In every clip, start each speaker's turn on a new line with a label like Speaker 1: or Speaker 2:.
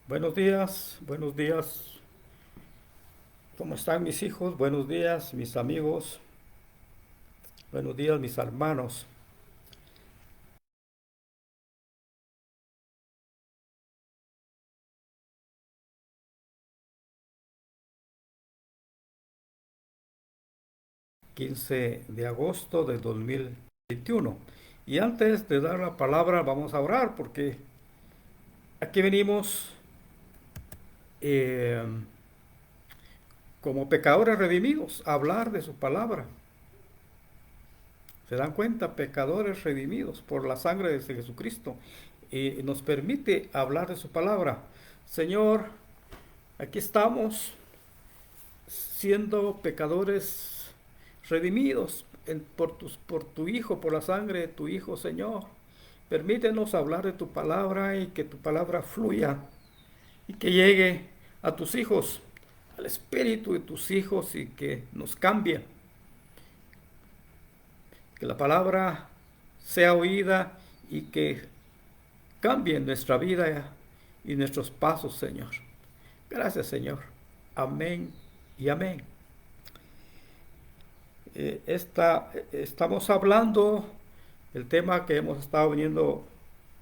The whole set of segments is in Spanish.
Speaker 1: Buenos días, buenos días. ¿Cómo están mis hijos? Buenos días, mis amigos. Buenos días, mis hermanos. 15 de agosto de 2021. Y antes de dar la palabra, vamos a orar porque aquí venimos eh, como pecadores redimidos a hablar de su palabra. ¿Se dan cuenta? Pecadores redimidos por la sangre de Jesucristo. Y nos permite hablar de su palabra. Señor, aquí estamos siendo pecadores redimidos por tu Hijo, por la sangre de tu Hijo, Señor. Permítenos hablar de tu palabra y que tu palabra fluya y que llegue a tus hijos, al espíritu de tus hijos y que nos cambie. Que la palabra sea oída y que cambie nuestra vida y nuestros pasos, Señor. Gracias, Señor. Amén y amén. Estamos hablando, el tema que hemos estado viniendo,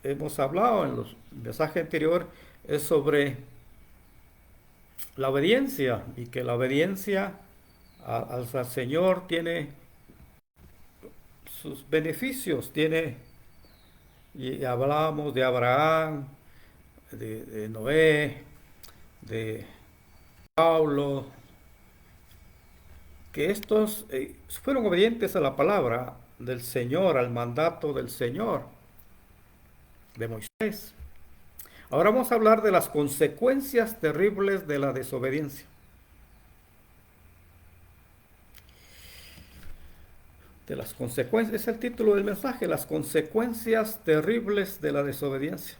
Speaker 1: hemos hablado en los mensajes anteriores, es sobre la obediencia y que la obediencia al Señor tiene sus beneficios, y hablábamos de Abraham, de Noé, de Pablo, que estos fueron obedientes a la palabra del Señor, al mandato del Señor, de Moisés. Ahora vamos a hablar de las consecuencias terribles de la desobediencia. De las consecuencias, es el título del mensaje, las consecuencias terribles de la desobediencia.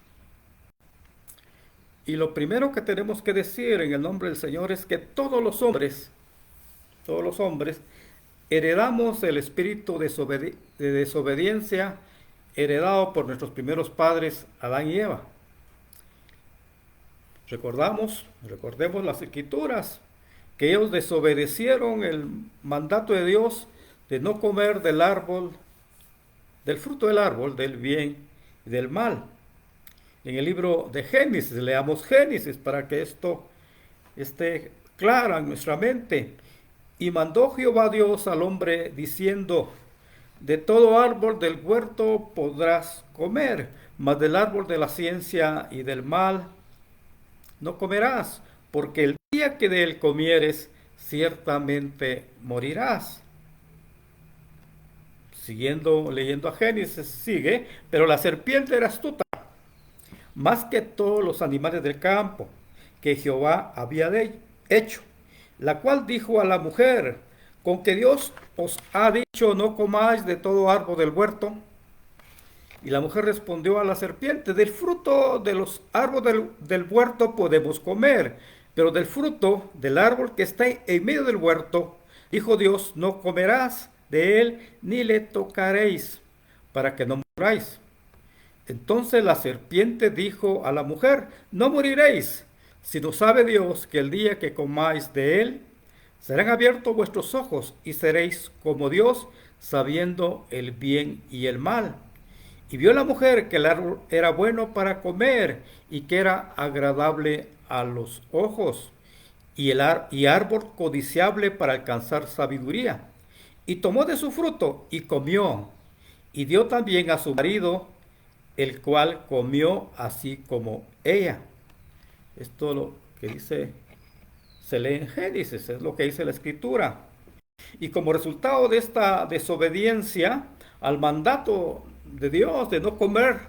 Speaker 1: Y lo primero que tenemos que decir en el nombre del Señor es que todos los hombres, heredamos el espíritu de desobediencia heredado por nuestros primeros padres, Adán y Eva. Recordemos las escrituras, que ellos desobedecieron el mandato de Dios de no comer del árbol, del fruto del árbol, del bien y del mal. En el libro de Génesis, leamos Génesis para que esto esté claro en nuestra mente. Y mandó Jehová Dios al hombre diciendo, de todo árbol del huerto podrás comer, mas del árbol de la ciencia y del mal no comerás, porque el día que de él comieres, ciertamente morirás. Siguiendo leyendo a Génesis, sigue, pero la serpiente era astuta, más que todos los animales del campo que Jehová había hecho, la cual dijo a la mujer, con que Dios os ha dicho no comáis de todo árbol del huerto. Y la mujer respondió a la serpiente, del fruto de los árboles del huerto podemos comer, pero del fruto del árbol que está en medio del huerto, dijo Dios, no comerás de él ni le tocaréis, para que no muráis. Entonces la serpiente dijo a la mujer, no moriréis, sino sabe Dios que el día que comáis de él, serán abiertos vuestros ojos y seréis como Dios, sabiendo el bien y el mal. Y vio la mujer que el árbol era bueno para comer y que era agradable a los ojos y árbol codiciable para alcanzar sabiduría. Y tomó de su fruto y comió y dio también a su marido, el cual comió así como ella. Esto es lo que dice, se lee en Génesis, es lo que dice la escritura. Y como resultado de esta desobediencia al mandato de Dios de no comer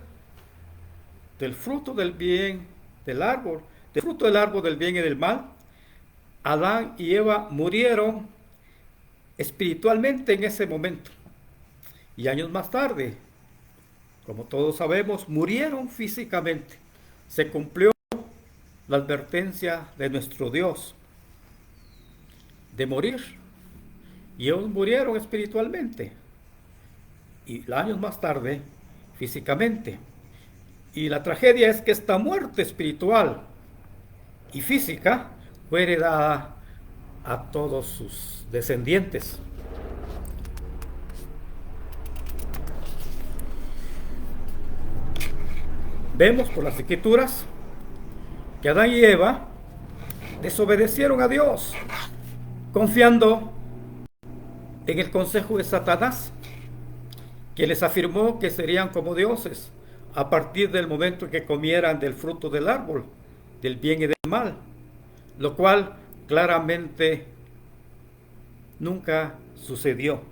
Speaker 1: del fruto del bien del árbol, del fruto del árbol del bien y del mal, Adán y Eva murieron espiritualmente en ese momento. Y años más tarde, como todos sabemos, murieron físicamente. Se cumplió la advertencia de nuestro Dios de morir. Y ellos murieron espiritualmente. Y años más tarde, físicamente. Y la tragedia es que esta muerte espiritual y física fue heredada a todos sus descendientes. Vemos por las escrituras que Adán y Eva desobedecieron a Dios, confiando en el consejo de Satanás, que les afirmó que serían como dioses a partir del momento en que comieran del fruto del árbol, del bien y del mal, lo cual claramente nunca sucedió.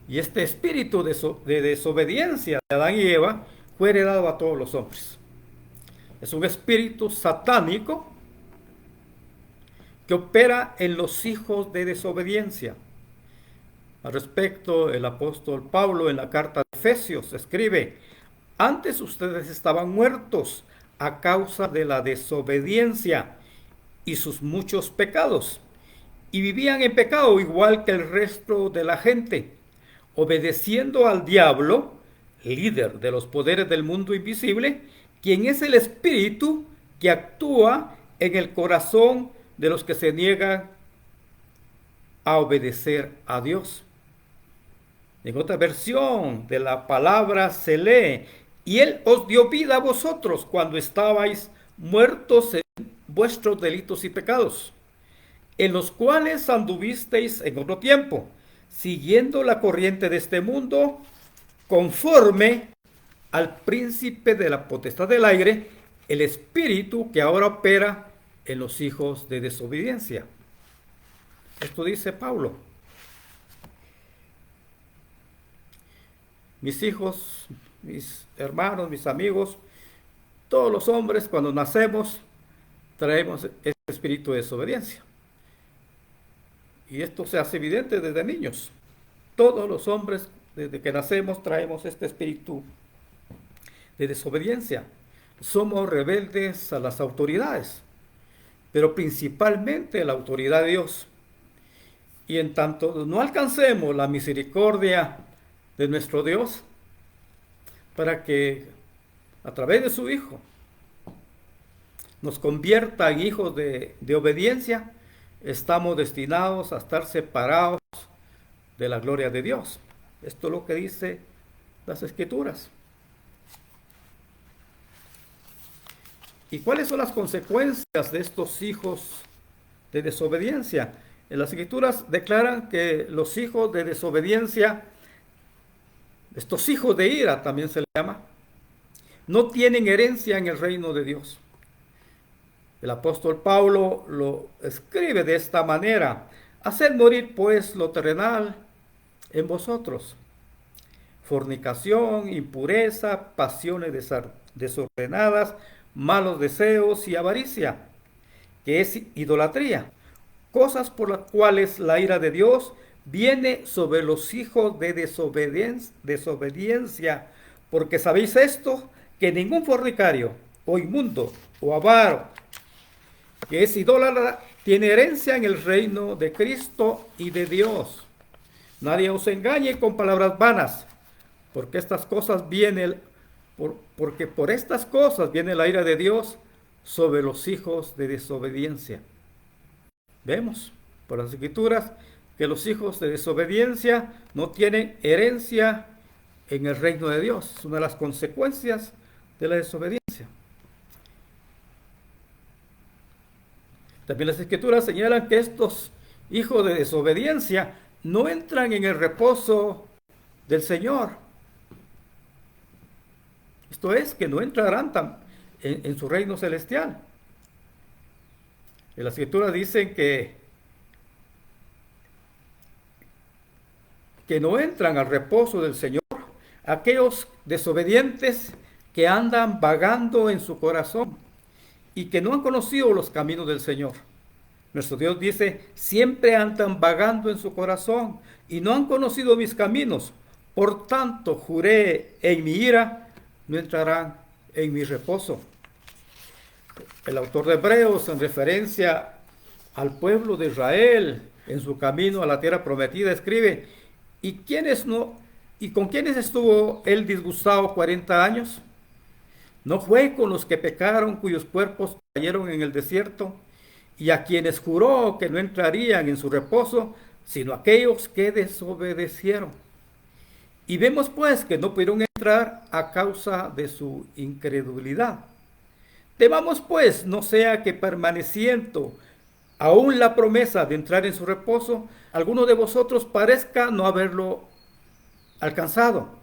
Speaker 1: Y este espíritu de desobediencia de Adán y Eva fue heredado a todos los hombres. Es un espíritu satánico que opera en los hijos de desobediencia. Al respecto, el apóstol Pablo en la carta de Efesios escribe: antes ustedes estaban muertos a causa de la desobediencia y sus muchos pecados, y vivían en pecado igual que el resto de la gente, obedeciendo al diablo, líder de los poderes del mundo invisible, quien es el espíritu que actúa en el corazón de los que se niegan a obedecer a Dios. En otra versión de la palabra se lee: y Él os dio vida a vosotros cuando estabais muertos en vuestros delitos y pecados, en los cuales anduvisteis en otro tiempo, siguiendo la corriente de este mundo, conforme al príncipe de la potestad del aire, el espíritu que ahora opera en los hijos de desobediencia. Esto dice Pablo. Mis hijos, mis hermanos, mis amigos, todos los hombres cuando nacemos traemos este espíritu de desobediencia. Y esto se hace evidente desde niños. Todos los hombres desde que nacemos traemos este espíritu de desobediencia. Somos rebeldes a las autoridades, pero principalmente a la autoridad de Dios. Y en tanto no alcancemos la misericordia de nuestro Dios, para que a través de su Hijo nos convierta en hijos de obediencia, estamos destinados a estar separados de la gloria de Dios. Esto es lo que dice las Escrituras. ¿Y cuáles son las consecuencias de estos hijos de desobediencia? En las Escrituras declaran que los hijos de desobediencia, estos hijos de ira también se le llama, no tienen herencia en el reino de Dios. El apóstol Pablo lo escribe de esta manera: haced morir pues lo terrenal en vosotros: fornicación, impureza, pasiones desordenadas, malos deseos y avaricia, que es idolatría, cosas por las cuales la ira de Dios viene sobre los hijos de desobediencia, porque sabéis esto, que ningún fornicario, o inmundo, o avaro, que es idólatra, tiene herencia en el reino de Cristo y de Dios. Nadie os engañe con palabras vanas, porque por estas cosas viene la ira de Dios sobre los hijos de desobediencia. Vemos por las Escrituras que los hijos de desobediencia no tienen herencia en el reino de Dios. Es una de las consecuencias de la desobediencia. También las Escrituras señalan que estos hijos de desobediencia no entran en el reposo del Señor. Esto es, que no entrarán en su reino celestial. En las Escrituras dicen que no entran al reposo del Señor aquellos desobedientes que andan vagando en su corazón y que no han conocido los caminos del Señor. Nuestro Dios dice: siempre andan vagando en su corazón y no han conocido mis caminos. Por tanto, juré en mi ira, no entrarán en mi reposo. El autor de Hebreos, en referencia al pueblo de Israel en su camino a la tierra prometida, escribe: ¿y con quiénes estuvo él disgustado 40 años? ¿No fue con los que pecaron, cuyos cuerpos cayeron en el desierto, y a quienes juró que no entrarían en su reposo, sino aquellos que desobedecieron? Y vemos pues que no pudieron entrar a causa de su incredulidad. Temamos pues, no sea que permaneciendo aún la promesa de entrar en su reposo, alguno de vosotros parezca no haberlo alcanzado.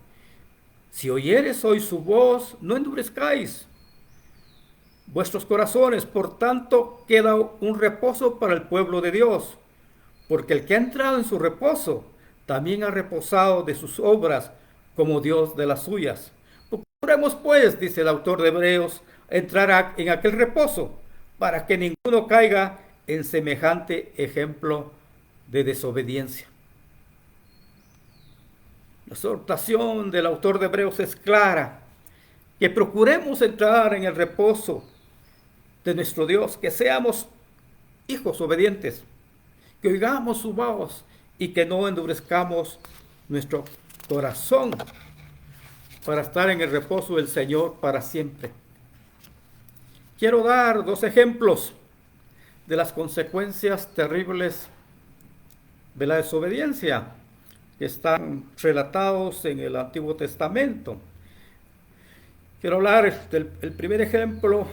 Speaker 1: Si oyeres hoy su voz, no endurezcáis vuestros corazones. Por tanto, queda un reposo para el pueblo de Dios, porque el que ha entrado en su reposo también ha reposado de sus obras como Dios de las suyas. Procuremos pues, dice el autor de Hebreos, entrar en aquel reposo, para que ninguno caiga en semejante ejemplo de desobediencia. La exhortación del autor de Hebreos es clara, que procuremos entrar en el reposo de nuestro Dios, que seamos hijos obedientes, que oigamos su voz y que no endurezcamos nuestro corazón para estar en el reposo del Señor para siempre. Quiero dar dos ejemplos de las consecuencias terribles de la desobediencia que están relatados en el Antiguo Testamento. Quiero hablar del primer ejemplo,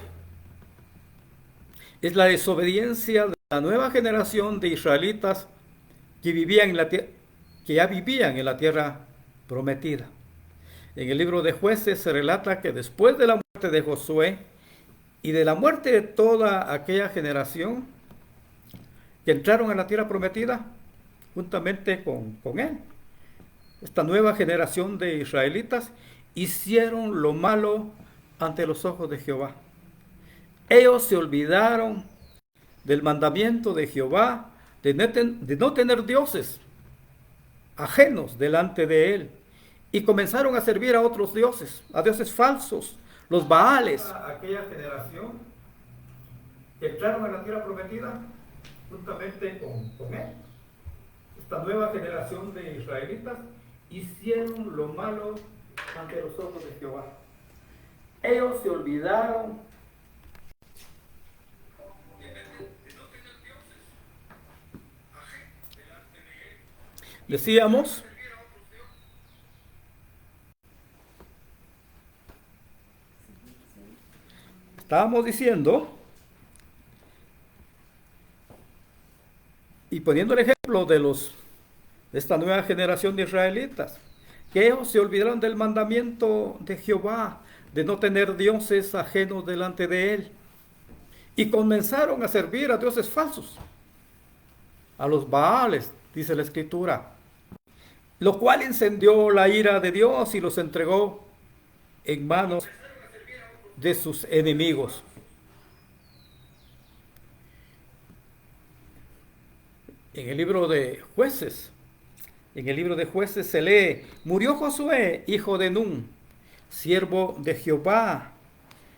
Speaker 1: es la desobediencia de la nueva generación de israelitas que ya vivían en la tierra prometida. En el libro de Jueces se relata que después de la muerte de Josué y de la muerte de toda aquella generación que entraron a la tierra prometida, juntamente con él, esta nueva generación de israelitas hicieron lo malo ante los ojos de Jehová. Ellos se olvidaron del mandamiento de Jehová de no tener dioses ajenos delante de él, y comenzaron a servir a otros dioses, a dioses falsos, los Baales. Aquella generación que entraron a la tierra prometida juntamente con él. Esta nueva generación de israelitas hicieron lo malo ante los ojos de Jehová. Ellos se olvidaron decíamos, estábamos diciendo y poniendo el ejemplo de esta nueva generación de israelitas, que ellos se olvidaron del mandamiento de Jehová de no tener dioses ajenos delante de él, y comenzaron a servir a dioses falsos, a los Baales, dice la Escritura, lo cual encendió la ira de Dios y los entregó en manos de sus enemigos. En el libro de Jueces se lee: murió Josué, hijo de Nun, siervo de Jehová,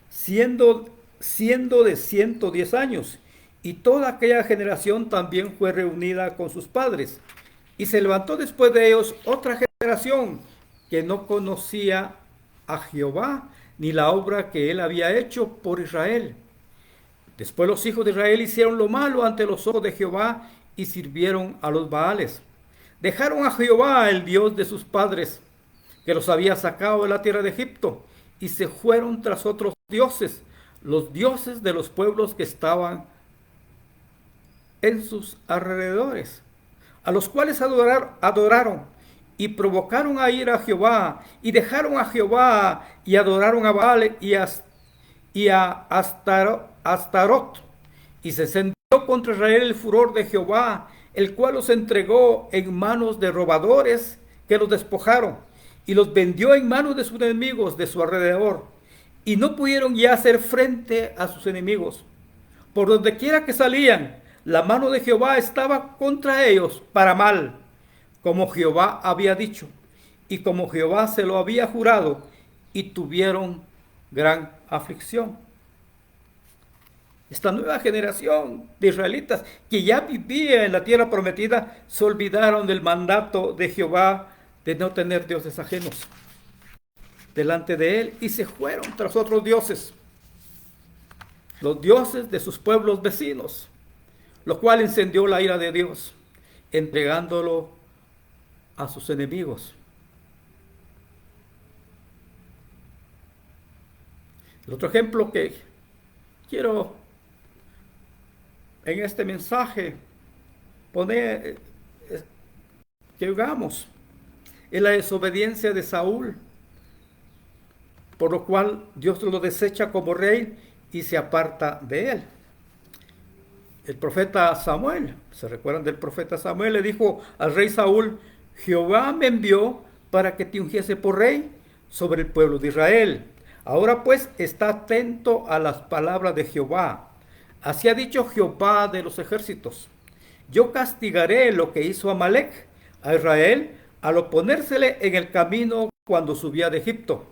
Speaker 1: siendo de 110 años, y toda aquella generación también fue reunida con sus padres. Y se levantó después de ellos otra generación que no conocía a Jehová, ni la obra que él había hecho por Israel. Después los hijos de Israel hicieron lo malo ante los ojos de Jehová y sirvieron a los Baales. Dejaron a Jehová, el Dios de sus padres, que los había sacado de la tierra de Egipto, y se fueron tras otros dioses, los dioses de los pueblos que estaban en sus alrededores, a los cuales adoraron y provocaron a ir a Jehová, y dejaron a Jehová y adoraron a Baal y a Astarot, y se encendió contra Israel el furor de Jehová, el cual los entregó en manos de robadores que los despojaron, y los vendió en manos de sus enemigos de su alrededor, y no pudieron ya hacer frente a sus enemigos. Por donde quiera que salían, la mano de Jehová estaba contra ellos para mal, como Jehová había dicho, y como Jehová se lo había jurado, y tuvieron gran aflicción. Esta nueva generación de israelitas que ya vivía en la tierra prometida se olvidaron del mandato de Jehová de no tener dioses ajenos. delante de él y se fueron tras otros dioses, los dioses de sus pueblos vecinos, lo cual encendió la ira de Dios, entregándolo a sus enemigos. El otro ejemplo que quiero en este mensaje poner, que hagamos, es la desobediencia de Saúl, por lo cual Dios lo desecha como rey y se aparta de él. El profeta Samuel, ¿se recuerdan del profeta Samuel? Le dijo al rey Saúl: Jehová me envió para que te ungiese por rey sobre el pueblo de Israel. Ahora pues está atento a las palabras de Jehová. Así ha dicho Jehová de los ejércitos: yo castigaré lo que hizo Amalec a Israel al oponérsele en el camino cuando subía de Egipto.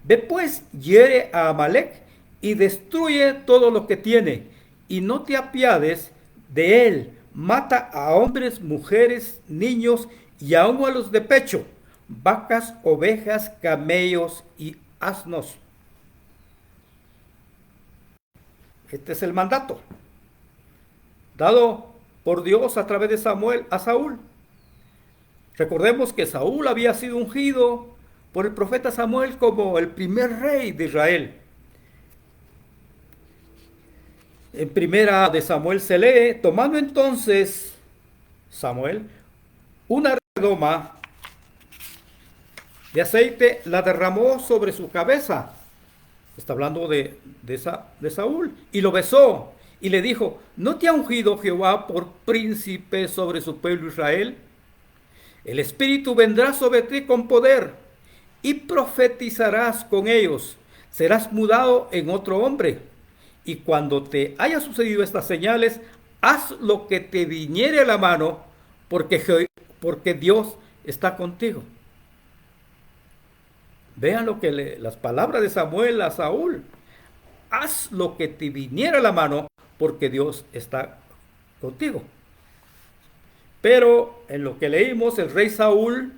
Speaker 1: Ve pues, hiere a Amalec y destruye todo lo que tiene, y no te apiades de él. Mata a hombres, mujeres, niños y aun a los de pecho, vacas, ovejas, camellos y asnos. Este es el mandato dado por Dios a través de Samuel a Saúl. Recordemos que Saúl había sido ungido por el profeta Samuel como el primer rey de Israel. En primera de Samuel se lee: tomando entonces Samuel una redoma de aceite, la derramó sobre su cabeza. Está hablando de Saúl. Y lo besó y le dijo: ¿no te ha ungido Jehová por príncipe sobre su pueblo Israel? El Espíritu vendrá sobre ti con poder y profetizarás con ellos. Serás mudado en otro hombre. Y cuando te haya sucedido estas señales, haz lo que te viniere a la mano, porque Dios está contigo. Vean las palabras de Samuel a Saúl. Haz lo que te viniera a la mano, porque Dios está contigo. Pero en lo que leímos, el rey Saúl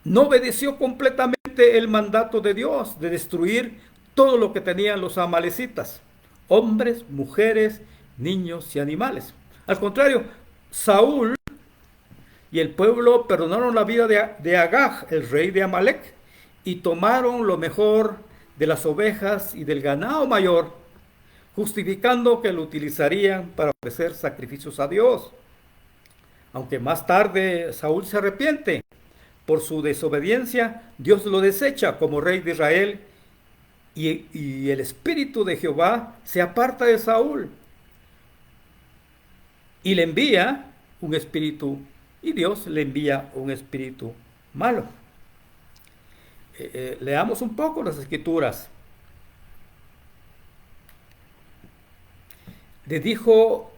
Speaker 1: no obedeció completamente el mandato de Dios de destruir todo lo que tenían los amalecitas: hombres, mujeres, niños y animales. Al contrario, Saúl y el pueblo perdonaron la vida de Agag, el rey de Amalec, y tomaron lo mejor de las ovejas y del ganado mayor, justificando que lo utilizarían para ofrecer sacrificios a Dios. Aunque más tarde Saúl se arrepiente por su desobediencia, Dios lo desecha como rey de Israel y el espíritu de Jehová se aparta de Saúl y le envía un espíritu, y Dios le envía un espíritu malo. Leamos un poco las escrituras. Le dijo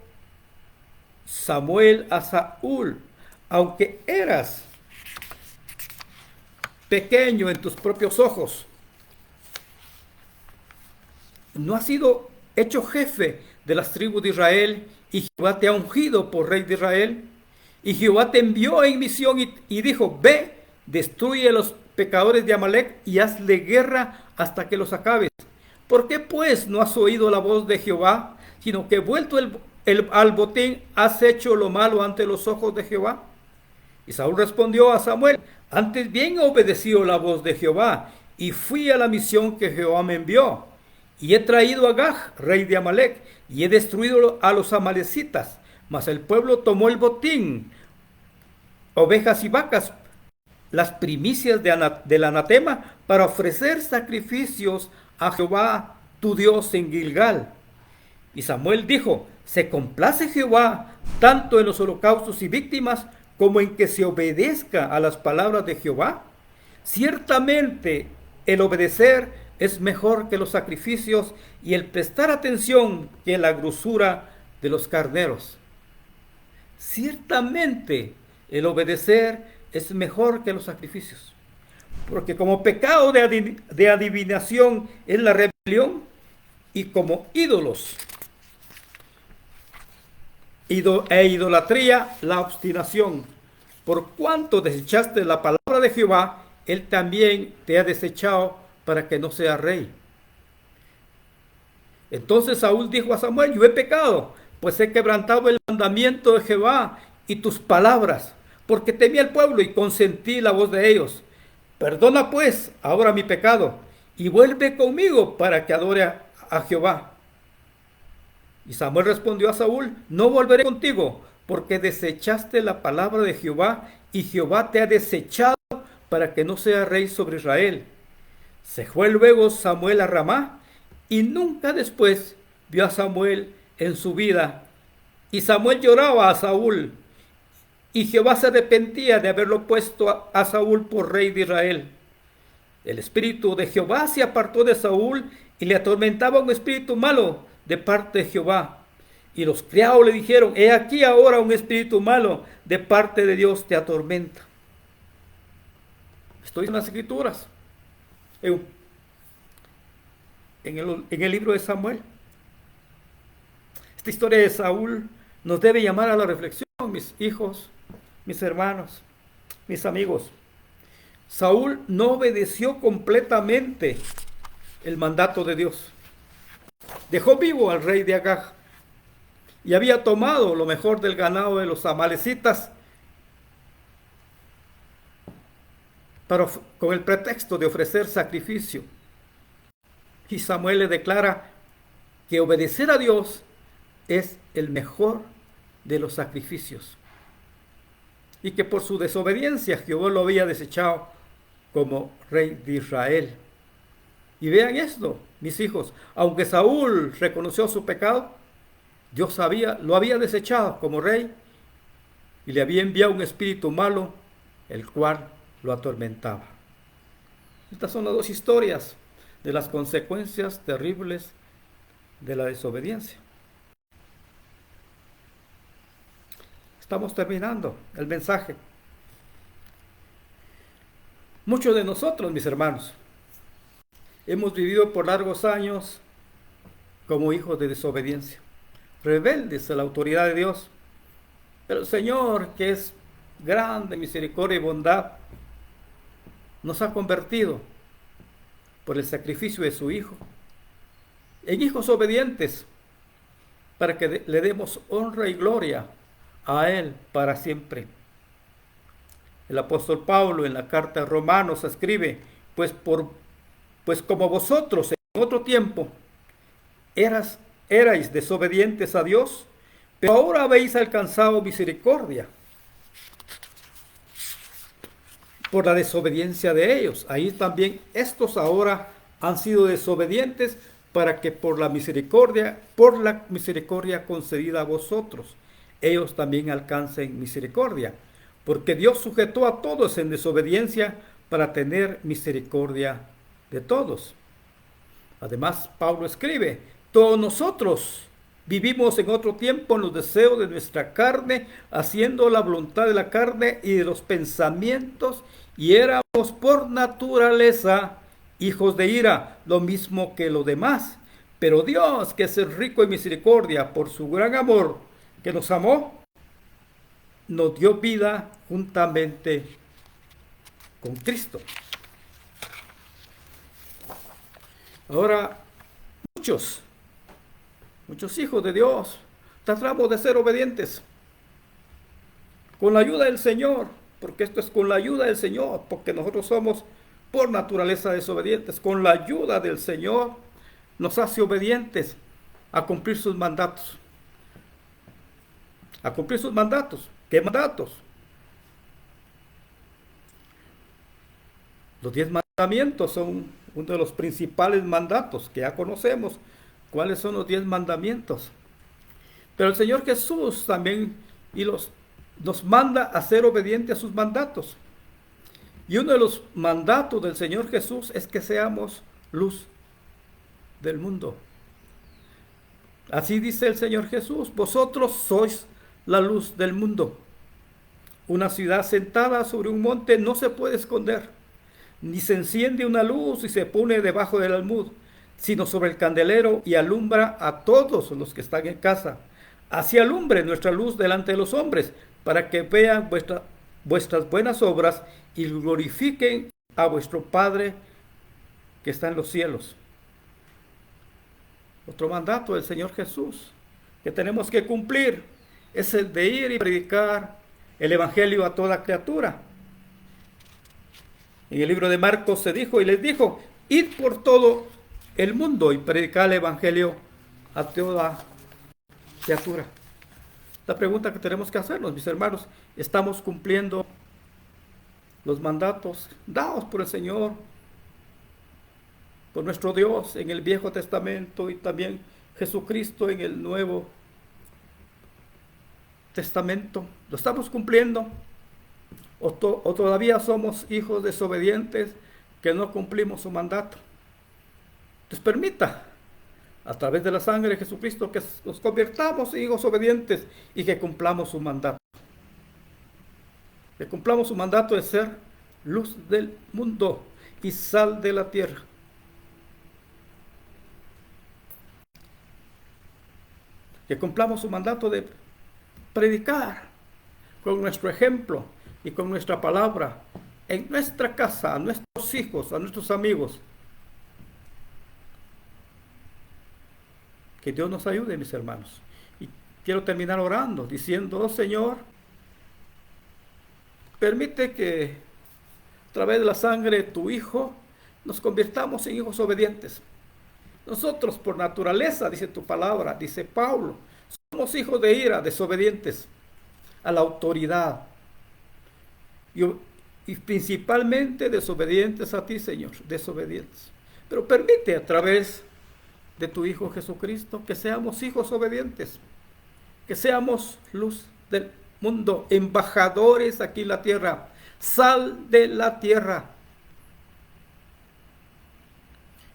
Speaker 1: Samuel a Saúl: aunque eras pequeño en tus propios ojos, no has sido hecho jefe de las tribus de Israel, y Jehová te ha ungido por rey de Israel. Y Jehová te envió en misión y dijo: ve, destruye a los pecadores de Amalec y hazle guerra hasta que los acabes. ¿Por qué pues no has oído la voz de Jehová, sino que vuelto al botín has hecho lo malo ante los ojos de Jehová? Y Saúl respondió a Samuel: antes bien obedecí la voz de Jehová y fui a la misión que Jehová me envió. Y he traído a Agag, rey de Amalec, y he destruido a los amalecitas. Mas el pueblo tomó el botín, ovejas y vacas, las primicias del anatema, para ofrecer sacrificios a Jehová tu Dios en Gilgal. Y Samuel dijo: se complace Jehová tanto en los holocaustos y víctimas como en que se obedezca a las palabras de Jehová. Ciertamente el obedecer es mejor que los sacrificios, y el prestar atención que la grosura de los carneros. Ciertamente el obedecer es mejor que los sacrificios, porque como pecado de adivinación es la rebelión, y como ídolos e idolatría la obstinación. Por cuanto desechaste la palabra de Jehová él también te ha desechado para que no seas rey. Entonces Saúl dijo a Samuel, yo he pecado, pues he quebrantado el mandamiento de Jehová y tus palabras, porque temí al pueblo y consentí la voz de ellos. Perdona pues ahora mi pecado y vuelve conmigo para que adore a Jehová. Y Samuel respondió a Saúl, no volveré contigo, porque desechaste la palabra de Jehová y Jehová te ha desechado para que no seas rey sobre Israel. Se fue luego Samuel a Ramá y nunca después vio a Samuel en su vida. Y Samuel lloraba a Saúl y Jehová se arrepentía de haberlo puesto a Saúl por rey de Israel. El espíritu de Jehová se apartó de Saúl y le atormentaba un espíritu malo de parte de Jehová. Y los criados le dijeron, he aquí ahora un espíritu malo de parte de Dios te atormenta. Estoy en las escrituras, en el libro de Samuel. Esta historia de Saúl nos debe llamar a la reflexión, mis hijos, mis hermanos, mis amigos. Saúl no obedeció completamente el mandato de Dios. Dejó vivo al rey de Agag y había tomado lo mejor del ganado de los amalecitas con el pretexto de ofrecer sacrificio. Y Samuel le declara que obedecer a Dios es el mejor de los sacrificios y que por su desobediencia Jehová lo había desechado como rey de Israel. Y vean esto, mis hijos, aunque Saúl reconoció su pecado, Dios lo había desechado como rey y le había enviado un espíritu malo, el cual lo atormentaba. Estas son las dos historias de las consecuencias terribles de la desobediencia. Estamos terminando el mensaje. Muchos de nosotros, mis hermanos, hemos vivido por largos años como hijos de desobediencia, rebeldes a la autoridad de Dios. Pero el Señor, que es grande, misericordia y bondad, nos ha convertido por el sacrificio de su Hijo en hijos obedientes para que le demos honra y gloria a Él para siempre. El apóstol Pablo en la carta a Romanos escribe, pues como vosotros en otro tiempo erais desobedientes a Dios, pero ahora habéis alcanzado misericordia por la desobediencia de ellos. Ahí también estos ahora han sido desobedientes para que por la misericordia concedida a vosotros, ellos también alcancen misericordia, porque Dios sujetó a todos en desobediencia para tener misericordia de todos. Además, Pablo escribe, todos nosotros vivimos en otro tiempo en los deseos de nuestra carne, haciendo la voluntad de la carne y de los pensamientos, y éramos por naturaleza hijos de ira, lo mismo que los demás. Pero Dios, que es rico en misericordia, por su gran amor que nos amó, nos dio vida juntamente con Cristo. Ahora, muchos hijos de Dios tratamos de ser obedientes con la ayuda del Señor, porque esto es con la ayuda del Señor, porque nosotros somos por naturaleza desobedientes. Con la ayuda del Señor nos hace obedientes a cumplir sus mandatos. A cumplir sus mandatos. ¿Qué mandatos? Los 10 mandamientos son uno de los principales mandatos que ya conocemos. ¿Cuáles son los 10 mandamientos? Pero el Señor Jesús también nos manda a ser obedientes a sus mandatos. Y uno de los mandatos del Señor Jesús es que seamos luz del mundo. Así dice el Señor Jesús, vosotros sois la luz del mundo. Una ciudad sentada sobre un monte no se puede esconder, ni se enciende una luz y se pone debajo del almud, sino sobre el candelero y alumbra a todos los que están en casa. Así alumbre nuestra luz delante de los hombres, para que vean vuestras buenas obras y glorifiquen a vuestro Padre que está en los cielos. Otro mandato del Señor Jesús que tenemos que cumplir es el de ir y predicar el Evangelio a toda criatura. En el libro de Marcos se dijo y les dijo, id por todo el mundo y predicar el Evangelio a toda criatura. La pregunta que tenemos que hacernos, mis hermanos, ¿estamos cumpliendo los mandatos dados por el Señor, por nuestro Dios en el Viejo Testamento y también Jesucristo en el Nuevo Testamento? ¿Lo estamos cumpliendo? ¿O todavía somos hijos desobedientes que no cumplimos su mandato? Entonces permita, a través de la sangre de Jesucristo, que nos convirtamos en hijos obedientes y que cumplamos su mandato. Que cumplamos su mandato de ser luz del mundo y sal de la tierra. Que cumplamos su mandato de predicar con nuestro ejemplo y con nuestra palabra en nuestra casa, a nuestros hijos, a nuestros amigos. Que Dios nos ayude, mis hermanos. Y quiero terminar orando, diciendo, oh Señor, permite que a través de la sangre de tu Hijo nos convirtamos en hijos obedientes. Nosotros por naturaleza, dice tu palabra, dice Pablo, somos hijos de ira, desobedientes a la autoridad. Y principalmente desobedientes a ti, Señor, desobedientes. Pero permite a través de tu Hijo Jesucristo que seamos hijos obedientes, que seamos luz del mundo, embajadores aquí en la tierra, sal de la tierra.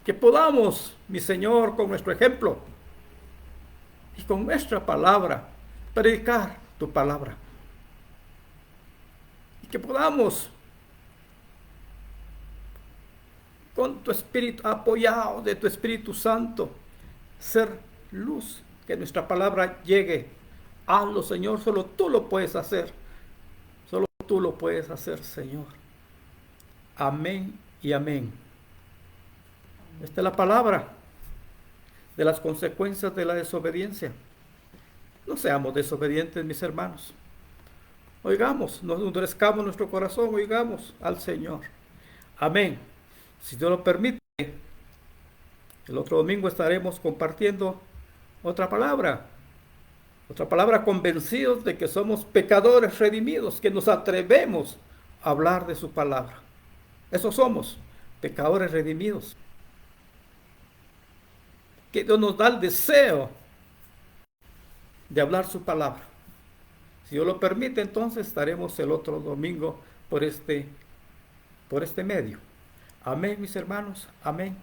Speaker 1: Que podamos, mi Señor, con nuestro ejemplo y con nuestra palabra, predicar tu palabra. Y que podamos, con tu Espíritu, apoyado de tu Espíritu Santo, ser luz, que nuestra palabra llegue. Hazlo, Señor, solo tú lo puedes hacer. Solo tú lo puedes hacer, Señor. Amén y amén. Esta es la palabra de las consecuencias de la desobediencia. No seamos desobedientes, mis hermanos. Oigamos, no endurezcamos nuestro corazón, oigamos al Señor. Amén. Si Dios lo permite, el otro domingo estaremos compartiendo otra palabra convencidos de que somos pecadores redimidos, que nos atrevemos a hablar de su palabra. Eso somos, pecadores redimidos. Que Dios nos da el deseo de hablar su palabra. Si Dios lo permite, entonces estaremos el otro domingo por este medio. Amén, mis hermanos. Amén.